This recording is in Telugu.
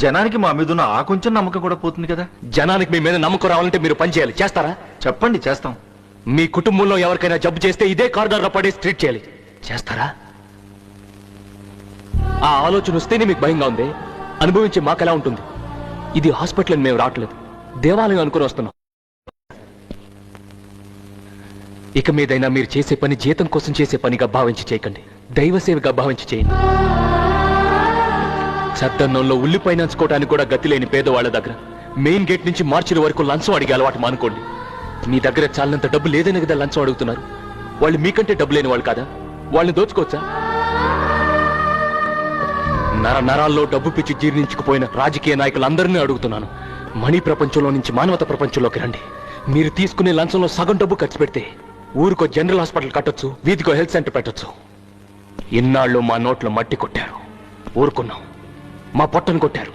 జనానికి మా మీద ఉన్న ఆ కొంచెం నమ్మకం కూడా పోతుంది కదా. జనానికి మీ మీద నమ్మకం రావాలంటే మీరు పని చేయాలి. చేస్తారా? చెప్పండి, చేస్తాం. మీ కుటుంబంలో ఎవరికైనా జబ్బు చేస్తే ఇదే కారిడార్లో పడేసి ట్రీట్ చేయాలి. చేస్తారా? ఆ ఆలోచన వస్తేనే మీకు భయంగా ఉంది. అనుభవించే మాకెలా ఉంటుంది? ఇది హాస్పిటల్ అని మేము రావట్లేదు, దేవాలయం అనుకుని వస్తున్నాం. ఇక మీదైనా మీరు చేసే పని జీతం కోసం చేసే పనిగా భావించి చేయకండి, దైవ సేవగా భావించి చేయండి. సద్దన్నంలో ఉల్లిపాయ నంచుకోవడానికి కూడా గతి లేని పేదవాళ్ల దగ్గర మెయిన్ గేట్ నుంచి మార్చిల వరకు లంచం అడిగే అలవాటు మానుకోండి. మీ దగ్గర చాలినంత డబ్బు లేదని కదా లంచం అడుగుతున్నారు. వాళ్ళు మీకంటే డబ్బు లేని వాళ్ళు కాదా? వాళ్ళని దోచుకోవచ్చా? నరాల్లో డబ్బు పిచ్చి జీర్ణించుకుపోయిన రాజకీయ నాయకులందరినీ అడుగుతున్నాను, మనీ ప్రపంచంలో నుంచి మానవత ప్రపంచంలోకి రండి. మీరు తీసుకునే లంచంలో సగం డబ్బు ఖర్చు పెడితే ఊరికో జనరల్ హాస్పిటల్ కట్టొచ్చు, వీధికో హెల్త్ సెంటర్ పెట్టొచ్చు. ఇన్నాళ్ళు మా నోట్లో మట్టి కొట్టారు, ఊరుకున్నాం. మా పొట్టను కొట్టారు,